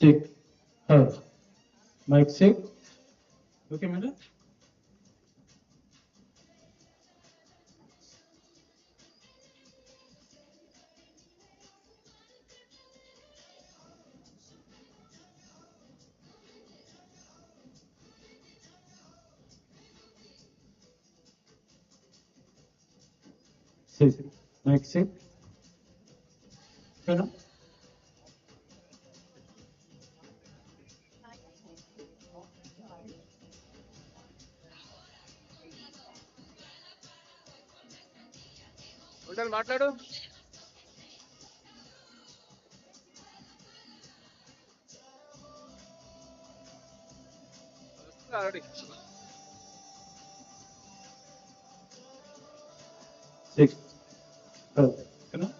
check her. Mic check. Okay, madam. Check. Mic check. Madam. మాట్లాడు. Check. Madam.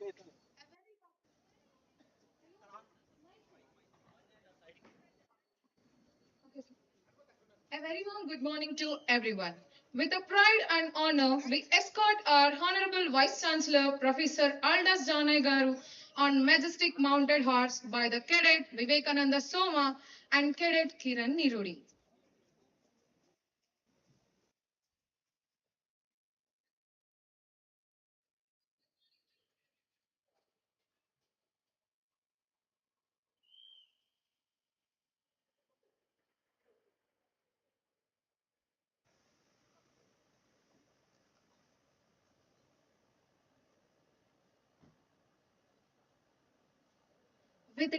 A very warm good morning to everyone. With a pride and honor, we escort our Honorable Vice Chancellor, Professor Aldas Janai Garu, on majestic mounted horse by the Cadet Vivekananda Soma and Cadet Kiran Nirudi. With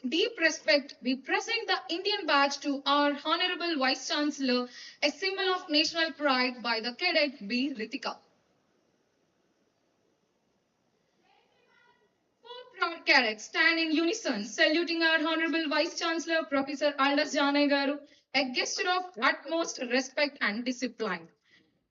deep respect, we present the Indian badge to our Honorable Vice Chancellor, a symbol of national pride by the Cadet B. Ritika. Four proud cadets stand in unison, saluting our Honorable Vice Chancellor, Professor Aldas Janai Garu, a gesture of utmost respect and discipline.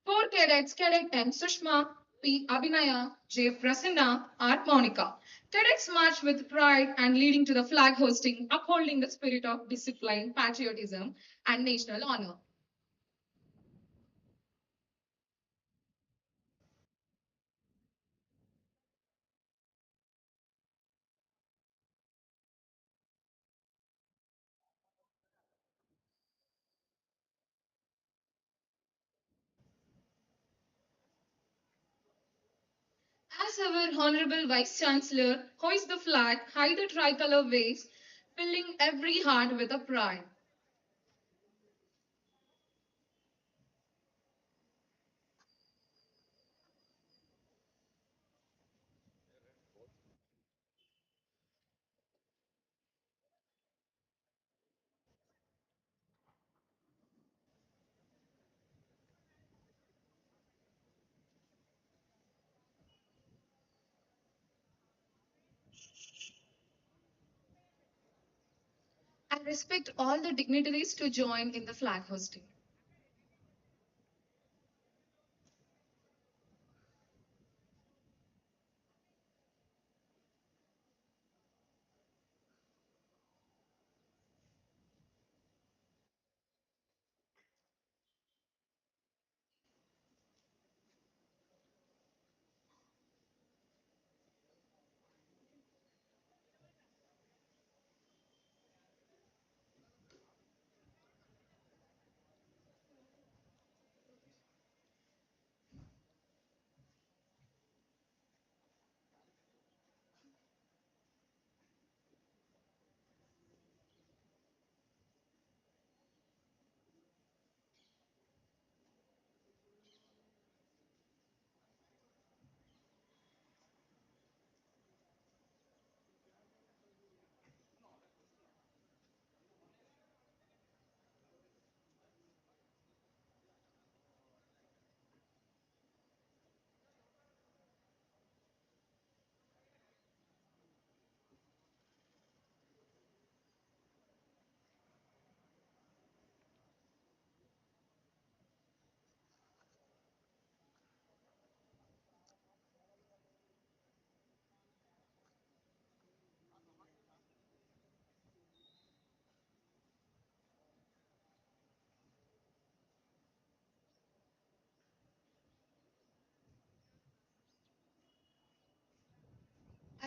Four cadets, Cadet M. Sushma, P. Abhinaya, J. Prasanna, R. Monica. Cadets march with pride and leading to the flag hosting, upholding the spirit of discipline, patriotism, and national honor. As our Honorable Vice Chancellor hoists the flag, high the tricolor waves, filling every heart with a pride. I respect all the dignitaries to join in the flag hosting.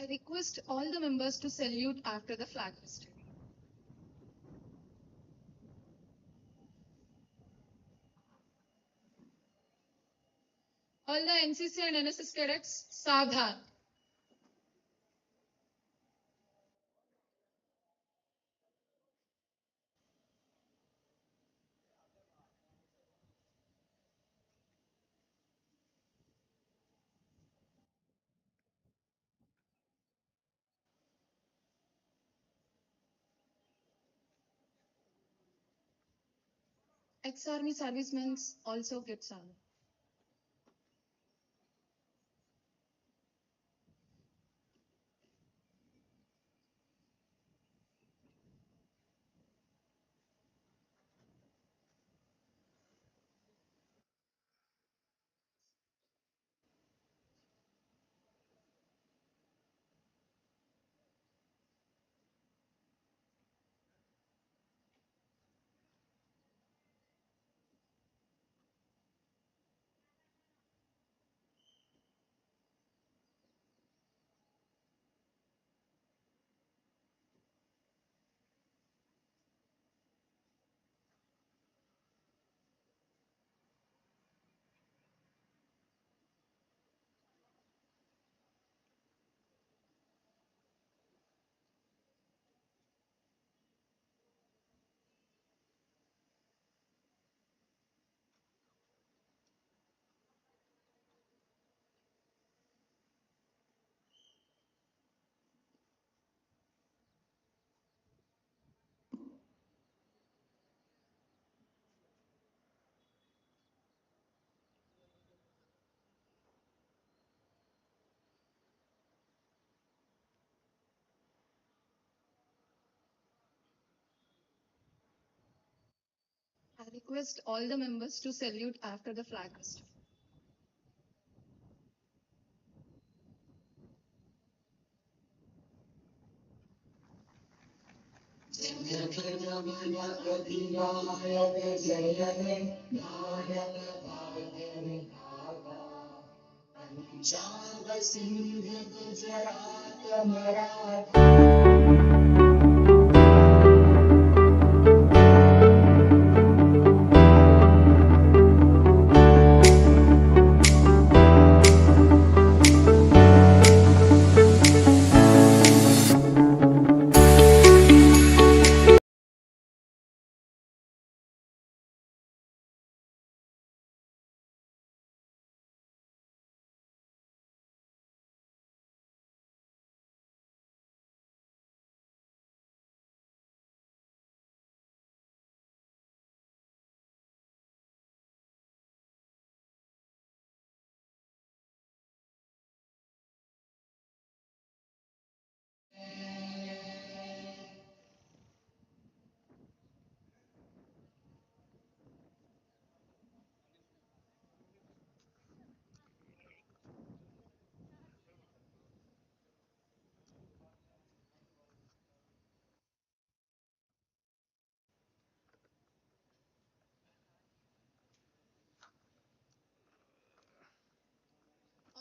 I request all the members to salute after the flag hosting. All the NCC and NSS cadets, Savdhan. Ex-army servicemen also get salute. request all the members to salute after the flag hosting.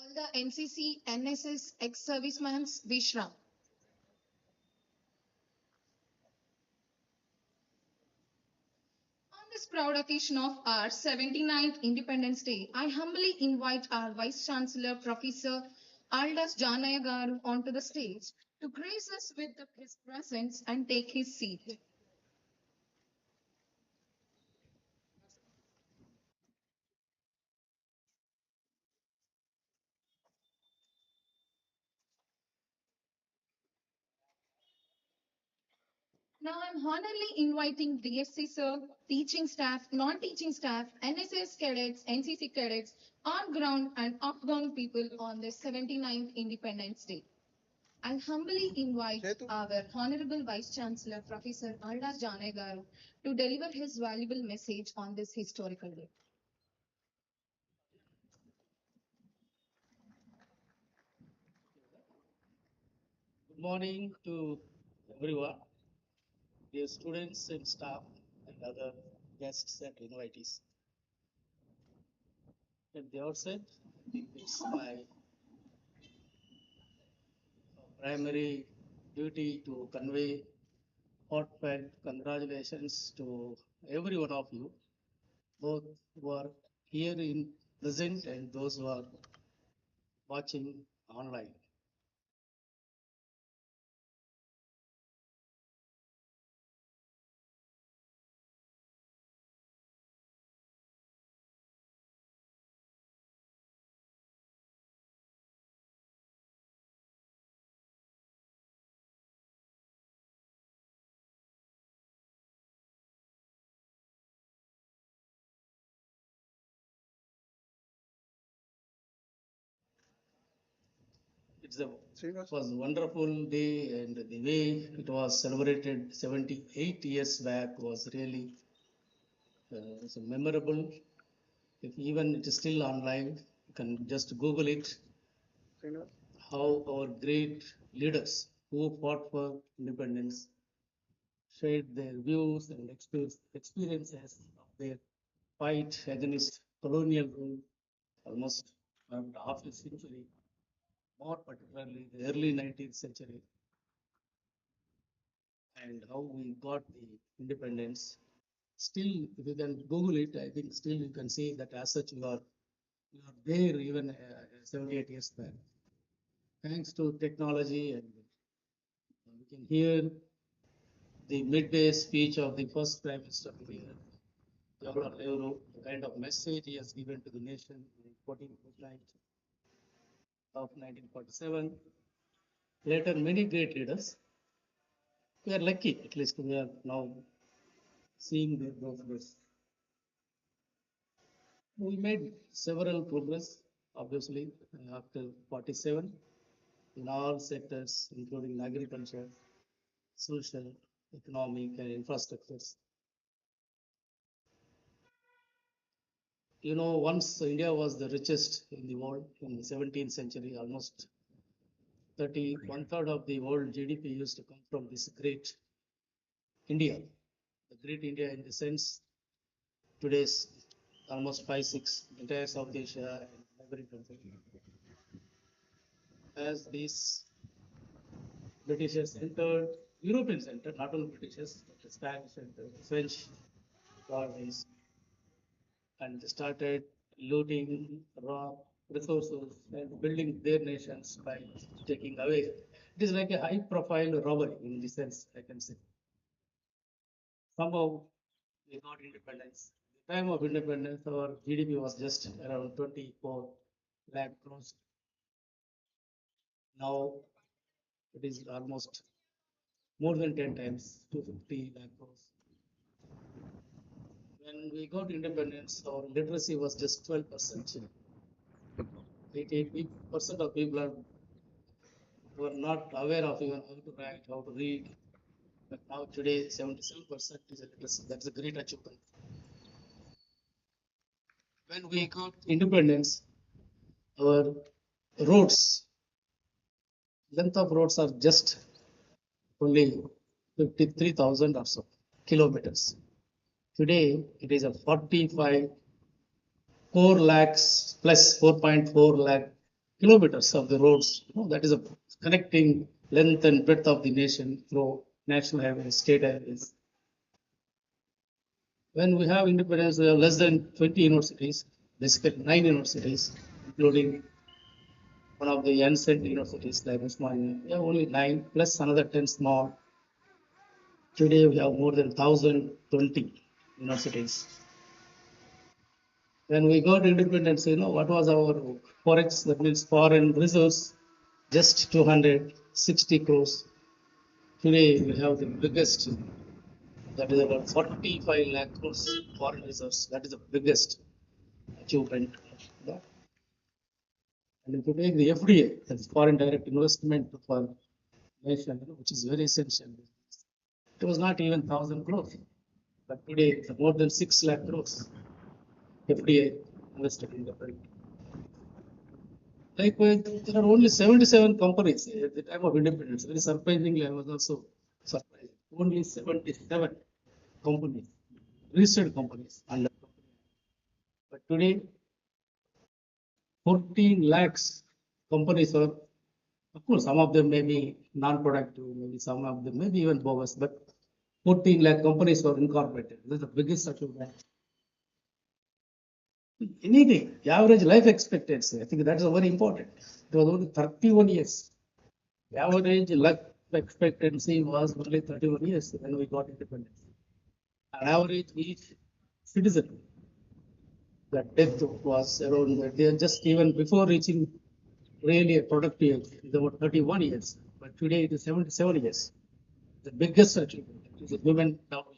All the NCC, NSS, ex-servicemen, Vishram. On this proud occasion of our 79th Independence Day, I humbly invite our Vice Chancellor, Professor Aldas Janaya Garu, onto the stage to grace us with his presence and take his seat. Now I'm honorably inviting DSC sir, teaching staff, non-teaching staff, NSS cadets, NCC cadets, on-ground and off-ground people on this 79th Independence Day. I humbly invite our Honorable Vice Chancellor, Professor Aldas Janay Garu, to deliver his valuable message on this historical day. Good morning to everyone, dear students and staff and other guests and invitees. At the outset, I think it's my primary duty to convey heartfelt congratulations to every one of you, both who are here in present and those who are watching online. It was a wonderful day, and the way it was celebrated 78 years back was really so memorable. If even it is still online, you can just Google it. How our great leaders who fought for independence shared their views and experiences of their fight against colonial rule almost around half a century, more particularly the early 19th century, and how we got the independence. Still, if you can Google it, I think still you can see that as such you are there even 78 years back. Thanks to technology, and we can hear the midday speech of the first Prime Minister of India, Jawaharlal Nehru, the kind of message he has given to the nation in 14th midnight of 1947. Later, many great leaders. We are lucky, at least we are now seeing those days. We made several progress, obviously, after 47 in all sectors, including agriculture, social, economic, and infrastructures. You know, once India was the richest in the world in the 17th century, almost 1/3 of the world GDP used to come from this great India. The great India in the sense today's almost 5, 6 entire South Asia and neighboring countries. As these Britishers entered, Europeans entered, not only Britishers, but the Spanish and the French colonies, and they started looting raw resources and building their nations by taking away. It is like a high profile robbery in the sense, I can say. Somehow we got independence. At the time of independence, our GDP was just around 24 lakh crores. Now it is almost more than 10 times, 250 lakh crores. When we got independence, our literacy was just 12%. 88% of people were not aware of even how to write, how to read. But now today, 77% is a literacy. That's a great achievement. When we got independence, our roads, length of roads are just only 53,000 or so kilometers. Today, it is a 45 4 lakhs plus 4.4 lakh kilometers of the roads. You know, that is a connecting length and breadth of the nation through national highways, state highways. When we have independence, we have less than 20 universities, basically 9 universities, including one of the ancient universities like Usmania. We have only 9 plus another 10 small. Today we have more than 1,020 universities. When we got independence, you know, what was our forex, that means foreign reserves, just 260 crores. Today we have the biggest, that is about 45 lakh crores foreign reserves. That is the biggest achievement. And if you take the FDI, that's foreign direct investment for nation, which is very essential. It was not even 1,000 crores, but today it's more than 6 lakh crores FDI invested in the country. Likewise, there are only 77 companies at the time of independence. Very surprisingly, I was also surprised. Only 77 companies, registered companies under company. But today, 14 lakhs companies are, of course, some of them may be non-productive, maybe some of them may be even bogus, but 14 lakh companies were incorporated. This is the biggest achievement. Anything, the average life expectancy, I think that is very important. It was only 31 years. The average life expectancy was only 31 years when we got independence. On average, each citizen, the death was around, they just even before reaching really a productive age, is about 31 years. But today it is 77 years. The biggest achievement is the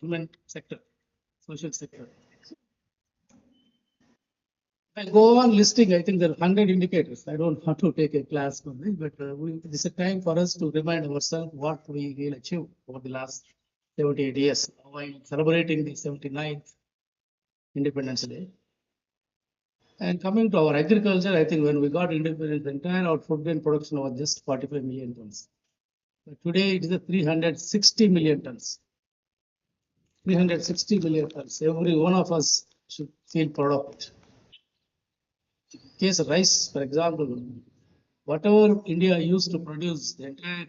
human sector, social sector. I go on listing, I think there are 100 indicators. I don't want to take a class on this, but this is a time for us to remind ourselves what we will achieve over the last 78 years while celebrating the 79th Independence Day. And coming to our agriculture, I think when we got independence, the entire our food grain production was just 45 million tons. But today it is a 360 million tons. 360 million tons. Every one of us should feel proud of it. In case of rice, for example, whatever India used to produce the entire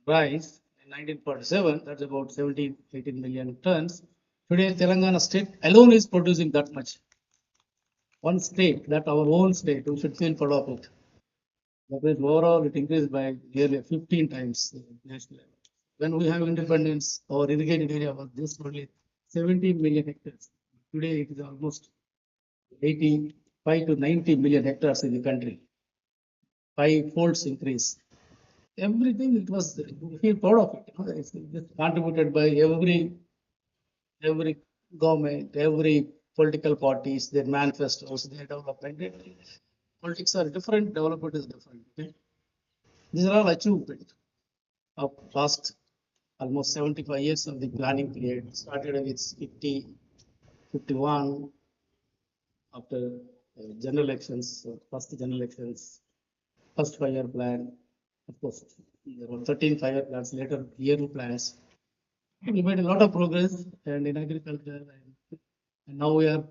rice in 1947, that's about 17, 18 million tons. Today, Telangana state alone is producing that much. One state, that our own state, we should feel proud of it. That means overall it increased by nearly 15 times the national level. When we have independence, our irrigated area was just only 17 million hectares. Today it is almost 85 to 90 million hectares in the country. 5-fold increase. Everything it was, we feel proud of it. You know, it's contributed by every government, every political parties, their manifestos, their development. Politics are different, development is different. Okay? These are all achievement of past almost 75 years of the planning period. Started with 50, 51, after general elections, first general elections, first 5-year plan. Of course, there were 13 5-year plans, later yearly plans. We made a lot of progress and in agriculture, and now we are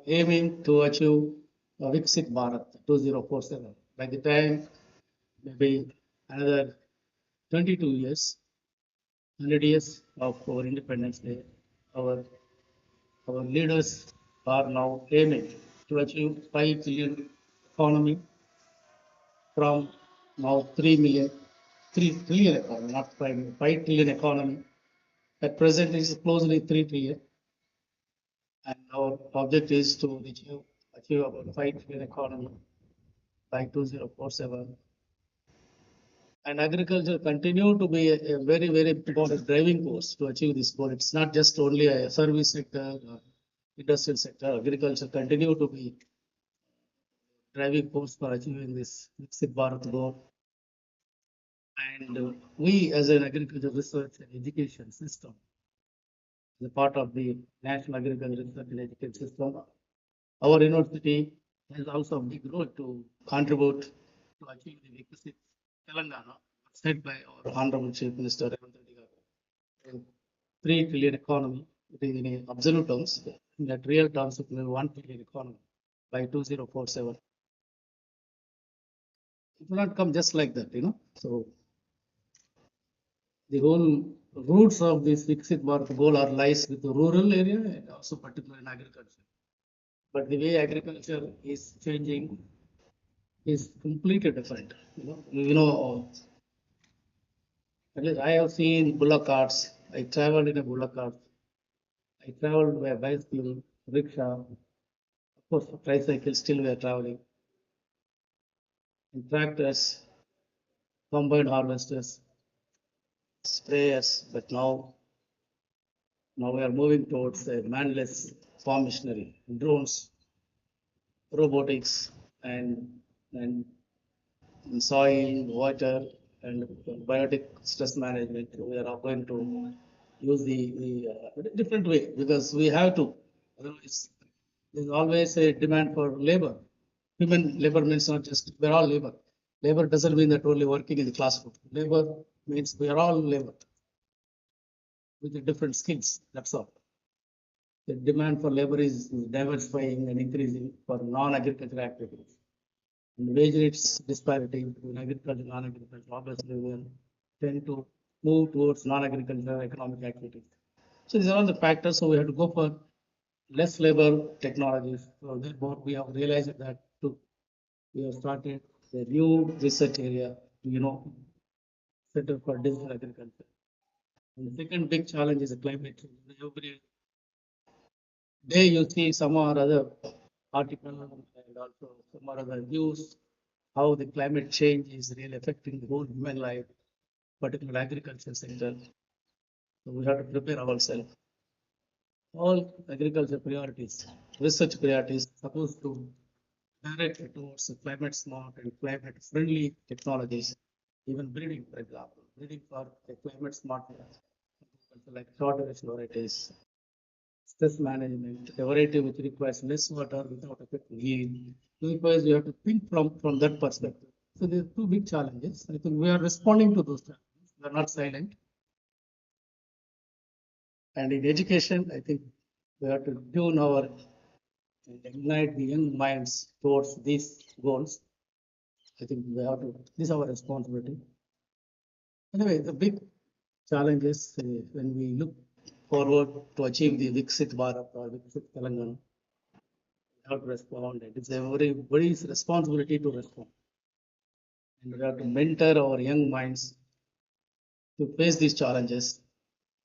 aiming to achieve Viksit Bharat 2047. By the time, maybe another 22 years, 100 years of our Independence Day, our, our leaders are now aiming to achieve 5 trillion economy from now 3 million, 3 trillion economy, not 5 million, 5 trillion economy. At present, it is closely 3 trillion. And our object is to achieve about 5 trillion economy by 2047. And agriculture continue to be a very, very important driving force to achieve this goal. It's not just only a service sector, or industrial sector. Agriculture continue to be driving force for achieving this Viksit Bharat goal. And we, as an agriculture research and education system, as a part of the National Agriculture Research and Education System, our university has also a big role to contribute to achieve the Viksit Telangana, said by our Honorable Chief Minister Revanth Reddy garu. 3 trillion economy, it is in absolute terms, in that real terms, it will be 1 trillion economy by 2047. It will not come just like that, So the whole roots of this Viksit Bharat goal are lies with the rural area and also particularly in agriculture. But the way agriculture is changing is completely different. At least I have seen bullock carts. I traveled in a bullock cart. I traveled by bicycle, rickshaw. Of course, tricycle still we are traveling. And tractors, combined harvesters, sprayers. But now we are moving towards a manless farm machinery, drones, robotics, and soil, water, and biotic stress management. We are going to use the different way because we have to. Otherwise, there's always a demand for labor. Human labor means not just we're all labor. Labor doesn't mean that only working in the classroom. Labor means we are all labor with the different skills. That's all. The demand for labor is diversifying and increasing for non-agricultural activities. And wage rates disparity between agriculture and non-agriculture obviously will tend to move towards non-agricultural economic activities. So these are all the factors. So we have to go for less labor technologies. So therefore, we have realized that we have started a new research area, Center for Digital Agriculture. And the second big challenge is the climate change. Every day you see some or other article and also some or other news how the climate change is really affecting the whole human life, particularly agriculture sector. So we have to prepare ourselves. All agriculture priorities, research priorities, supposed to direct towards climate smart and climate friendly technologies, even breeding, for example, breeding for a climate smart like short duration varieties, stress management, a variety which requires less water without affecting yield. Because you have to think from that perspective. So there are two big challenges. I think we are responding to those challenges. We are not silent. And in education, I think we have to tune our and ignite the young minds towards these goals. I think we have to, this is our responsibility. Anyway, the big challenge is when we look forward to achieve the Viksit Bharat or Viksit Telangana, we have to respond. It is everybody's responsibility to respond. And we have to mentor our young minds to face these challenges.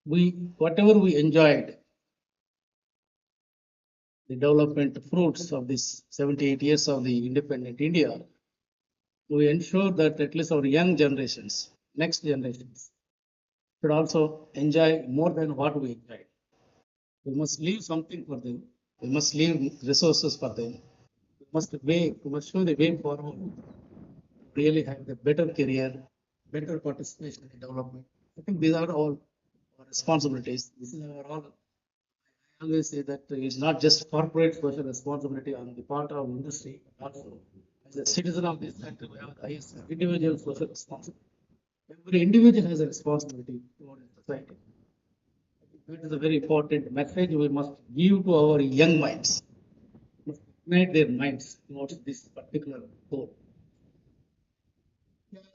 Whatever we enjoyed, the development fruits of this 78 years of the independent India, we ensure that at least our young generations, next generations, should also enjoy more than what we enjoyed. We must leave something for them. We must leave resources for them. We must show the way forward. Really have a better career, better participation in development. I think these are all our responsibilities. This is our all always say that it's not just corporate social responsibility on the part of industry, but also as a citizen of this country, we have the highest individual social responsibility. Every individual has a responsibility towards society. That is a very important message we must give to our young minds. Must ignite their minds towards this particular goal.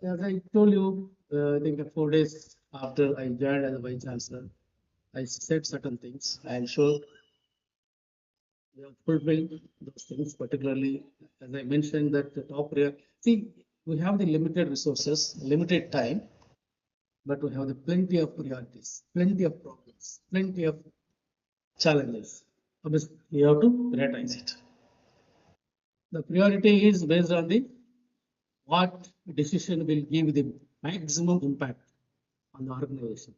As I told you, I think 4 days after I joined as a vice chancellor, I said certain things. I am sure we have fulfilled those things, particularly as I mentioned that the top priority. See, we have the limited resources, limited time, but we have the plenty of priorities, plenty of problems, plenty of challenges. Obviously, we have to prioritize it. The priority is based on the what decision will give the maximum impact on the organization.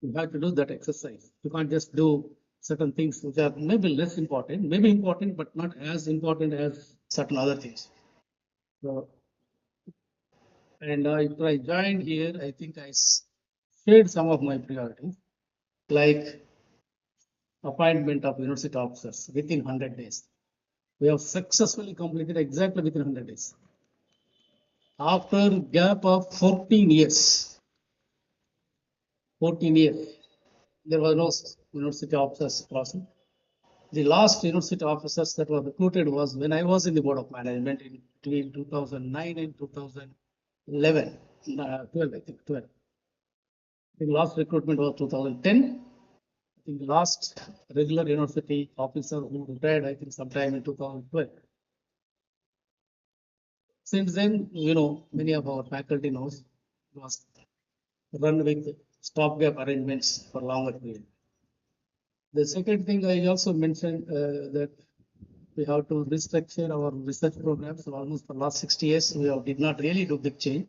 You have to do that exercise. You can't just do certain things which are maybe less important, maybe important, but not as important as certain other things. So, and if I joined here, I think I shared some of my priorities, like appointment of university officers within 100 days. We have successfully completed exactly within 100 days. After gap of 14 years, 14 years, there was no university officers process. The last university officers that were recruited was when I was in the board of management in between 2009 and 2011, 12, I think 12. The last recruitment was 2010. I think the last regular university officer who retired, I think sometime in 2012. Since then, many of our faculty knows was run with stopgap arrangements for longer period. The second thing I also mentioned that we have to restructure our research programs. So almost for last 60 years, we have, did not really do big change.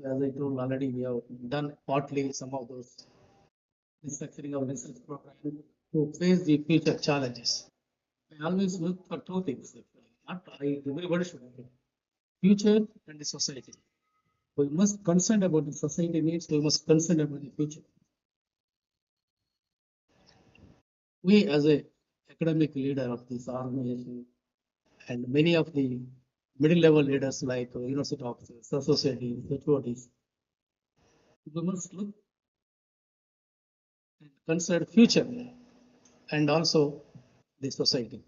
As I told already, we have done partly some of those restructuring of research programs to face the future challenges. I always look for two things. Not everybody should have it. Future and the society. We must concern about the society needs. We must concern about the future. We as a academic leader of this organization and many of the middle level leaders like university officers, associate deans, HODs, we must look and consider future and also the society.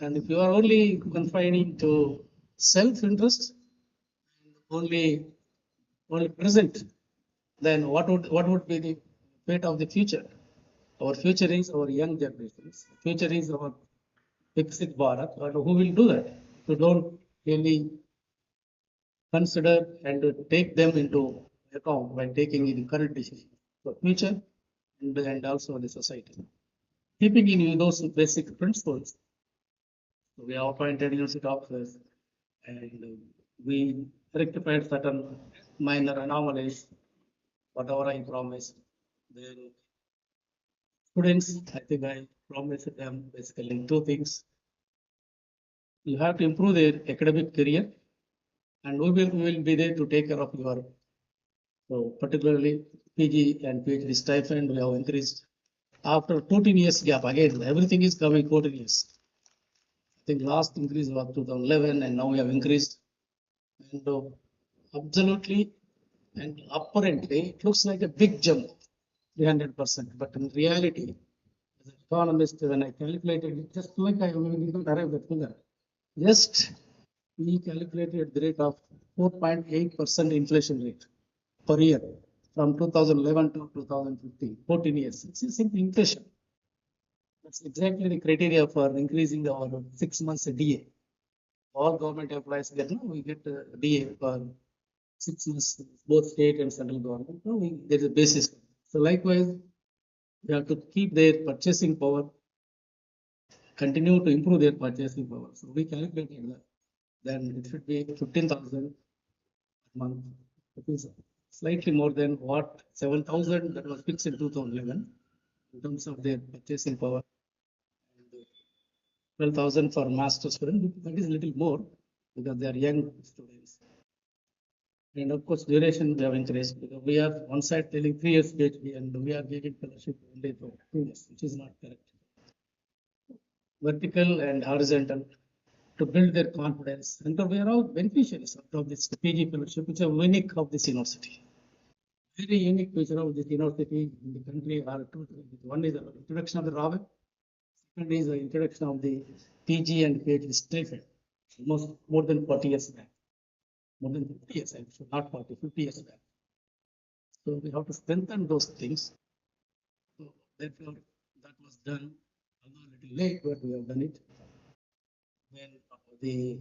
And if you are only confining to self-interest, only present, then what would be the fate of the future? Our future is our young generations. Future is our Viksit Bharat. And who will do that? If you don't really consider and take them into account when taking the current decision for future and also the society. Keeping in those basic principles, we have appointed university officers and we rectified certain minor anomalies, whatever I promised. Then students, I think I promised them basically two things. You have to improve their academic career and we will be there to take care of your, so particularly PG and PhD stipend we have increased. After 14 years gap, again, everything is coming 14 years. I think last increase was 2011 and now we have increased. And absolutely and apparently it looks like a big jump, 300%. But in reality, as an economist, when I calculated it, just like I didn't arrive at figure, just we calculated the rate of 4.8% inflation rate per year from 2011 to 2015, 14 years. It's simply inflation. That's exactly the criteria for increasing our 6 months DA. All government employees get, no, we get DA for 6 months, both state and central government. No, there is a basis. So likewise, we have to keep their purchasing power, continue to improve their purchasing power. So we calculated that. Then it should be 15,000 a month. It is slightly more than what 7,000 that was fixed in 2011 in terms of their purchasing power. 12,000 for master student. That is a little more because they are young students. And of course, duration we have increased because we are one side telling 3 years PhD and we are giving fellowship only for 2 years, which is not correct. Vertical and horizontal to build their confidence. And we are all beneficiaries of this PG fellowship, which are unique of this university. Very unique feature of this university in the country are two things. One is the introduction of the Robert, second is the introduction of the PG and PhD stipend, almost more than 40 years back. More than 50 years, I'm sure, not 40, 50 years back. So we have to strengthen those things. So therefore, that was done, although a little late, but we have done it. When the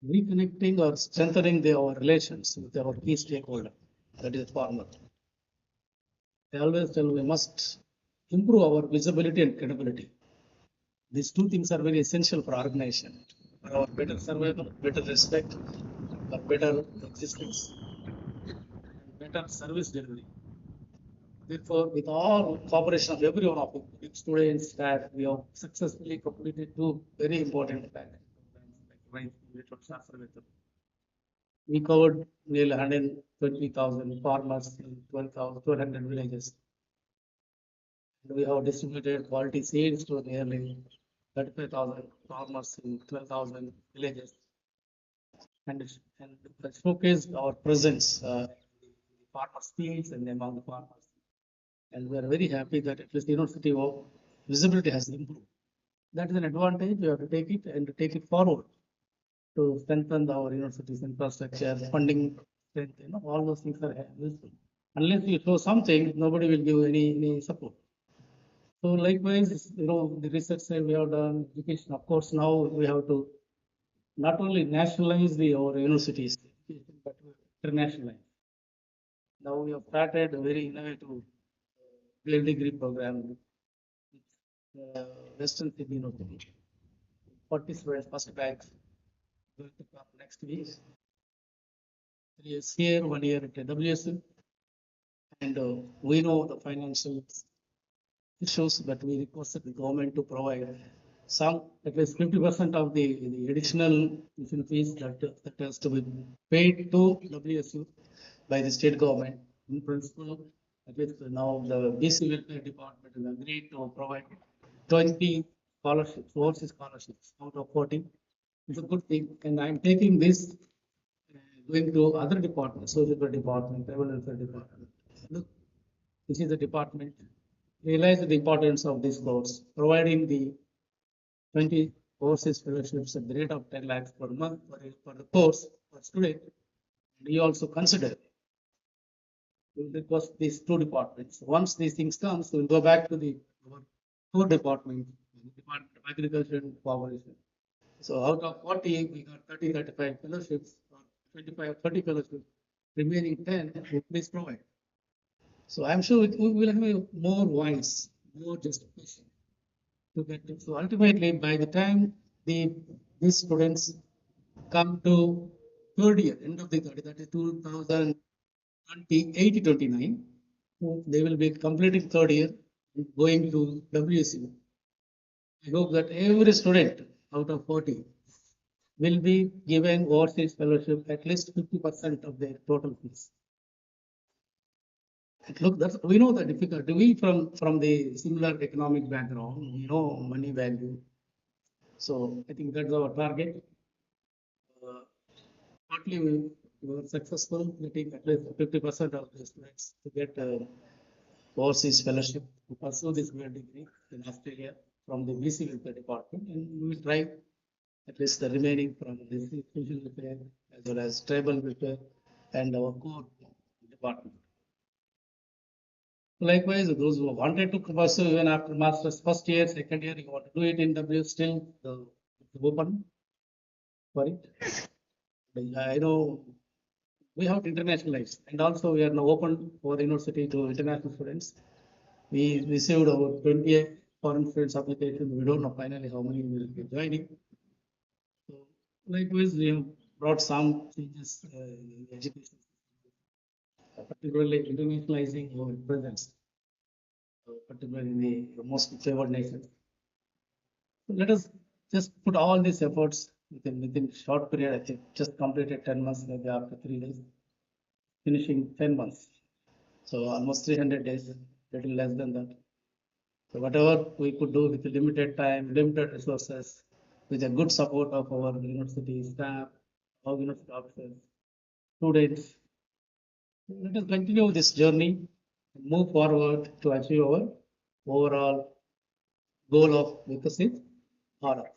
reconnecting or strengthening our relations with our key stakeholder, that is farmer. I always tell we must improve our visibility and credibility. These two things are very essential for organization, for our better survival, better respect, for better existence, and better service delivery. Therefore, with all cooperation of every one of you, students, staff, we have successfully completed two very important programs, like we covered nearly 120,000 farmers in 1,200 villages. And we have distributed quality seeds to nearly 35,000 farmers in 12,000 villages. And showcased our presence in the farmers' fields and among the farmers. And we are very happy that at least university visibility has improved. That is an advantage. We have to take it and to take it forward to strengthen our university's infrastructure, funding strength, all those things are useful. Unless you show something, nobody will give any support. So likewise, the research side we have done, education, of course, now we have to not only nationalize our universities, but internationalize. Now we have started a very innovative dual degree program with Western Sydney University. 40 students, first batch, going to come next week. 3 years here, 1 year at WSU. And we know the financial issues, but we requested the government to provide some, at least 50% of the additional tuition fees that has to be paid to WSU by the state government. In principle, at least now the BC Welfare Department has agreed to provide 20 scholarships, overseas scholarships out of 40. It's a good thing, and I'm taking this going to other departments, social welfare department, tribal welfare department. Look, this is the department. Realize the importance of this course, providing the 20 overseas fellowships at the rate of 10 lakhs per month for the course per student. And you also consider we'll request these two departments. Once these things come, we'll go back to our core department, the Department of Agriculture and Cooperation. So out of 40, we got 30, 35 fellowships, or 25, 30 fellowships. Remaining 10, please provide. So I'm sure we will have more voice, more justification to get it. So ultimately, by the time these students come to third year, end of the third, that is 2028-29, they will be completing third year, going to WSU. I hope that every student out of 40 will be given overseas fellowship at least 50% of their total fees. Look, we know the difficulty. We from the similar economic background, we know money value. So I think that's our target. Partly we were successful getting at least 50% of the students to get overseas fellowship to pursue this grad degree in Australia from the BC Welfare Department, and we will try at least the remaining from the social welfare as well as tribal welfare and our core department. Likewise, those who wanted to pursue even after master's first year, second year, you want to do it in W, still open for it. I know we have to internationalize, and also we are now open for the university to international students. We received over 28 foreign students applications. We don't know finally how many will be joining. So likewise, we have brought some changes in education, particularly internationalizing our presence, particularly in the most favored nations. So let us just put all these efforts within short period, I think just completed 10 months, maybe after 3 days, finishing 10 months. So almost 300 days, little less than that. So whatever we could do with limited time, limited resources, with the good support of our university staff, our university officers, students, let us continue this journey and move forward to achieve our overall goal of Vikasit Bharat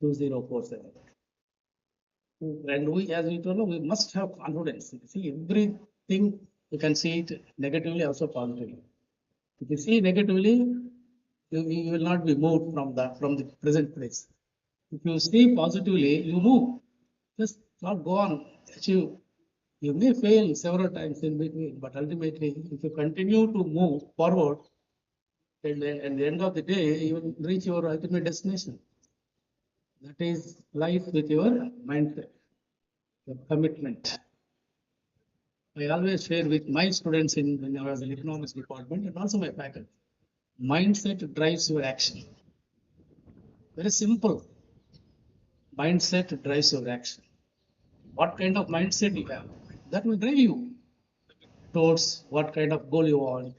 2047. And we, as we told, we must have confidence. You see, everything you can see it negatively, also positively. If you see negatively, you will not be moved from the present place. If you see positively, you move. Just not go on, achieve. You may fail several times in between, but ultimately, if you continue to move forward, and at the end of the day, you will reach your ultimate destination. That is life with your mindset, your commitment. I always share with my students when I was in economics department and also my faculty. Mindset drives your action. Very simple. Mindset drives your action. What kind of mindset you have, that will drive you towards what kind of goal you want.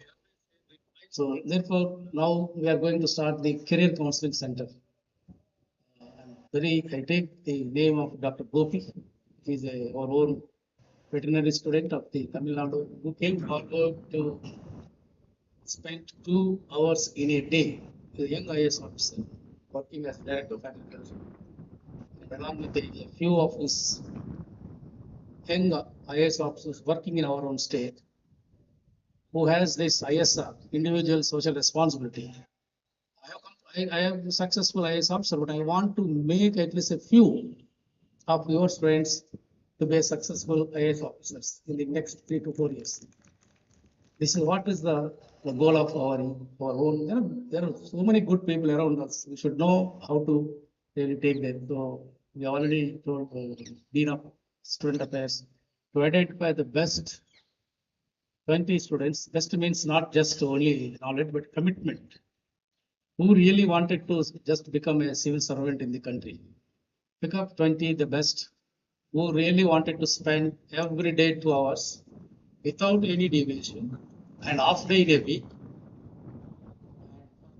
So therefore, now we are going to start the career counseling center. I take the name of Dr. Gopi. He is our own veterinary student of the Tamil Nadu who came forward to spend 2 hours in a day with a young IAS officer working as director of agriculture. And along with a few of his young IAS officers working in our own state who has this ISR, individual social responsibility. I am a successful IAS officer, but I want to make at least a few of your students to be successful IAS officers in the next 3 to 4 years. This is what is the goal of our own. There are so many good people around us. We should know how to really take them. So we already told Dean of Student Affairs to identify the best 20 students. Best means not just only knowledge, but commitment. Who really wanted to just become a civil servant in the country. Pick up 20, the best, who really wanted to spend every day 2 hours without any deviation and half day in a week.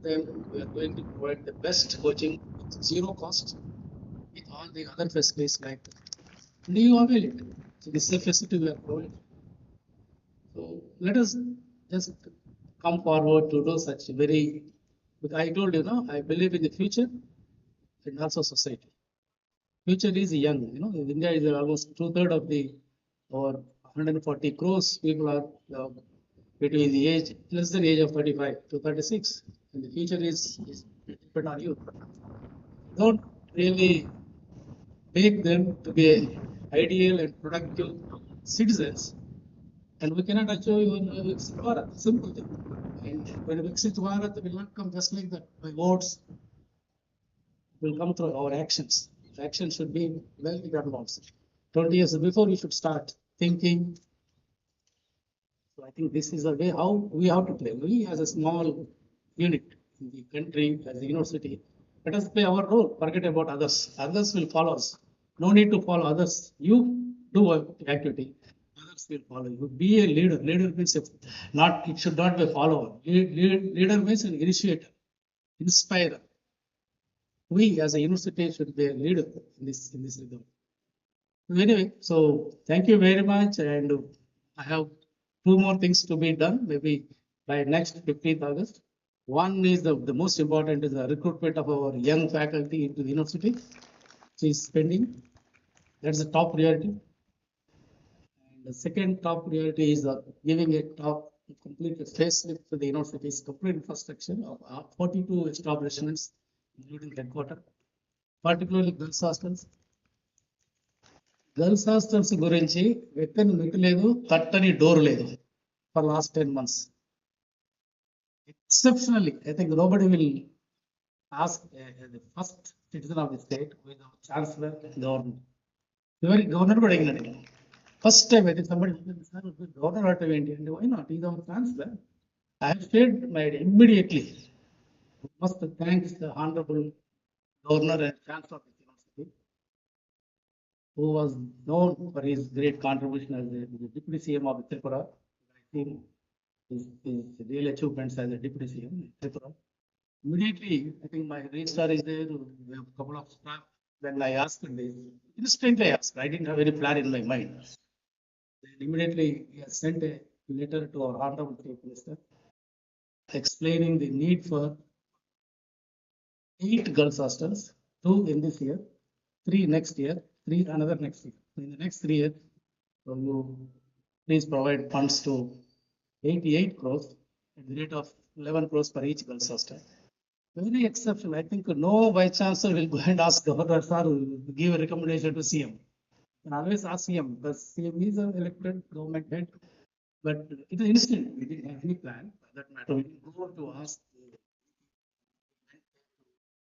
Then we are going to provide the best coaching with zero cost with all the other facilities like that. Do you avail it? So this is a facility we are providing. So let us just come forward to do such very, because I told you, I believe in the future and also society. Future is young, India is almost 2/3 of the, or 140 crores people are between the age, less than age of 35 to 36. And the future is depend on you. Don't really make them to be ideal and productive citizens. And we cannot achieve even Viksit Bharat, simple thing. And when Viksit Bharat will not come just like that by votes, will come through our actions. Action should be well advanced. 20 years before we should start thinking. So I think this is the way how we have to play. We as a small unit in the country, as a university, let us play our role. Forget about others. Others will follow us. No need to follow others. You do an activity. Others will follow you. Be a leader. Leader means not. It should not be a follower. Leader means an initiator, inspirer. We as a university should be a leader in this regard. Anyway, so thank you very much, and I have 2 more things to be done, maybe by next 15th August. One is the most important is the recruitment of our young faculty into the university, which is pending. That's the top priority. And the second top priority is giving a complete facelift to the university's complete infrastructure of 42 establishments, including headquarters, particularly girls' hostels. Girls' hostels గురించి వెక్కని మెట్టు లేదు, తట్టని door లేదు for last 10 months. Exceptionally, I think nobody will ask the first citizen of the state with our chancellor and government. Even governor కూడా అడిగినాడు. First time I think somebody said, governor అంటే ఏంటి అంటే, why not? He's our chancellor. I have said immediately. Must thank the honorable governor and chancellor of the university who was known for his great contribution as the Deputy CM of Tripura. I think his real achievements as a Deputy CM in Tripura. Immediately, I think my registrar is there, we have a couple of staff. When I asked this, instantly I asked, I didn't have any plan in my mind. Then immediately he has sent a letter to our Honorable Chief Minister explaining the need for 8 girls hostels, 2 in this year, 3 next year, 3 another next year. In the next 3 years, you please provide funds to 88 crores at the rate of 11 crores per each girls hostel. Very exceptional. I think no vice chancellor will go and ask Governor Sir to give a recommendation to CM. And always ask CM because CM is an elected government head. But it is instant. We didn't have any plan for that matter. We didn't go to ask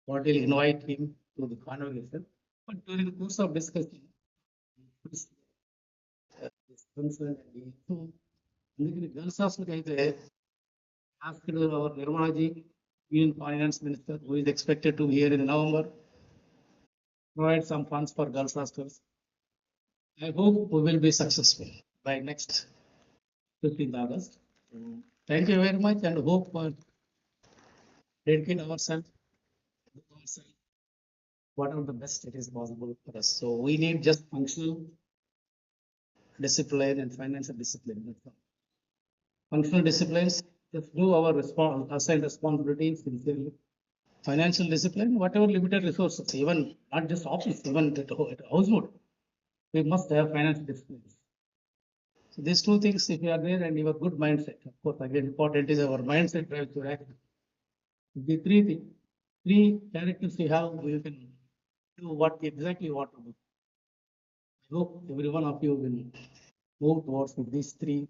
what will invite him to the conversation. But during the course of discussion, this concern and the అందుకని girls హాస్టల్కి అయితే asked our Nirmalaji, Union Finance Minister, who is expected to be here in November, provide some funds for girls hostels. I hope we will be successful by next 15th August. Thank you very much and hope dedicate ourselves, whatever the best it is possible for us. So we need just functional discipline and financial discipline. Functional disciplines, just do our assigned responsibilities sincerely. Financial discipline, whatever limited resources, even not just office, even at household, we must have financial disciplines. So these 2 things, if you are there and you have good mindset, of course, again, important is our mindset drives to act. The 3 things, 3 characters we have, you can do what exactly you want to do. I hope every one of you will move towards these 3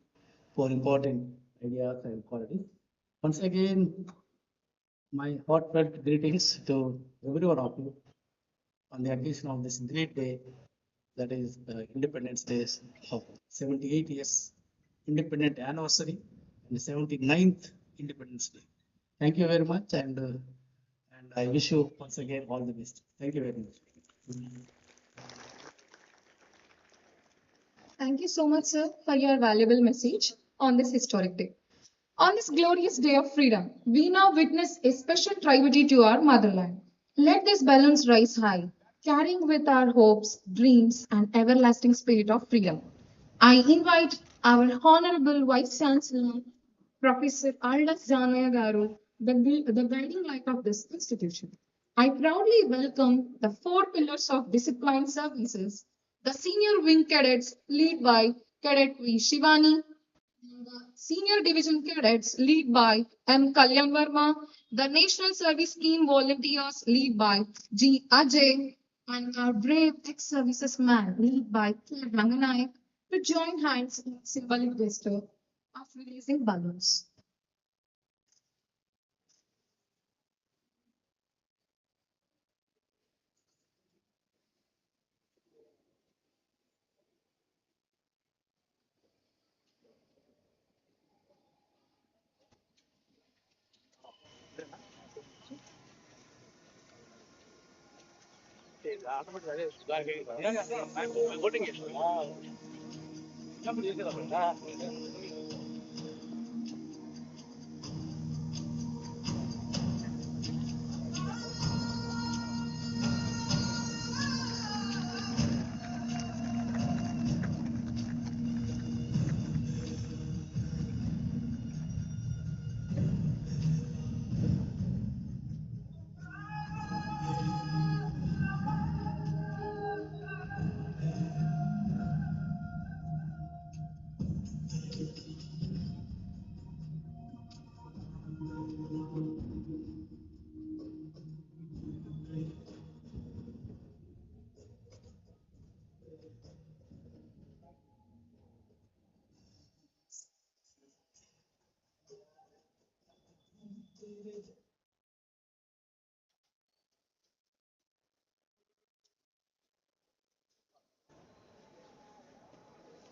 for important ideas and qualities. Once again, my heartfelt greetings to every one of you on the occasion of this great day, that is the Independence Day of 78 years independent anniversary and the 79th Independence Day. Thank you very much, and I wish you once again all the best. Thank you very much. Thank you so much, sir, for your valuable message on this historic day. On this glorious day of freedom, we now witness a special tribute to our motherland. Let these balloons rise high, carrying with our hopes, dreams, and everlasting spirit of freedom. I invite our Honorable Vice Chancellor, Professor Aldas Janaya Garu, the guiding light of this institution. I proudly welcome the 4 pillars of discipline services, the senior wing cadets led by Cadet V. Shivani, the senior division cadets led by M. Kalyan Verma, the National Service Scheme volunteers led by G. Ajay, and our brave ex-services man led by K. Ranganayak to join hands in symbolic gesture of releasing balloons.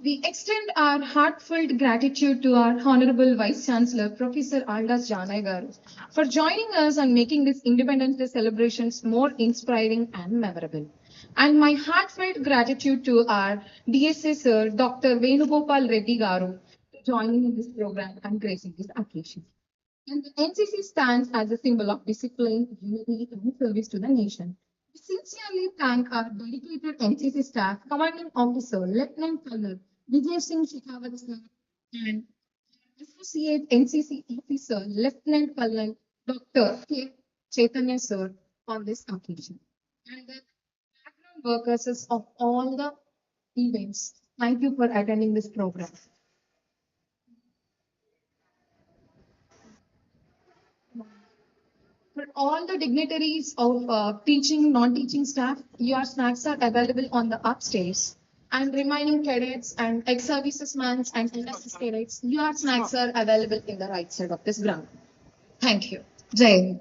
We extend our heartfelt gratitude to our Honorable Vice Chancellor, Professor Aldas Janay Garu, for joining us and making this Independence Day celebrations more inspiring and memorable. And my heartfelt gratitude to our DSA sir, Dr. Venugopal Reddy Garu, for joining in this program and gracing this occasion. And the NCC stands as a symbol of discipline, unity, and service to the nation. We sincerely thank our dedicated NCC staff, Commanding Officer Lieutenant Colonel Vijay Singh Shekhawat sir, and Associate NCC Officer Lieutenant Colonel Dr. K. Chaitanya sir on this occasion. And the background workers of all the events. Thank you for attending this program. For all the dignitaries of teaching, non-teaching staff, your snacks are available on the upstairs. And remaining cadets and ex-servicemen and NSS cadets, your snacks are available in the right side of this ground. Thank you. Jai Hind.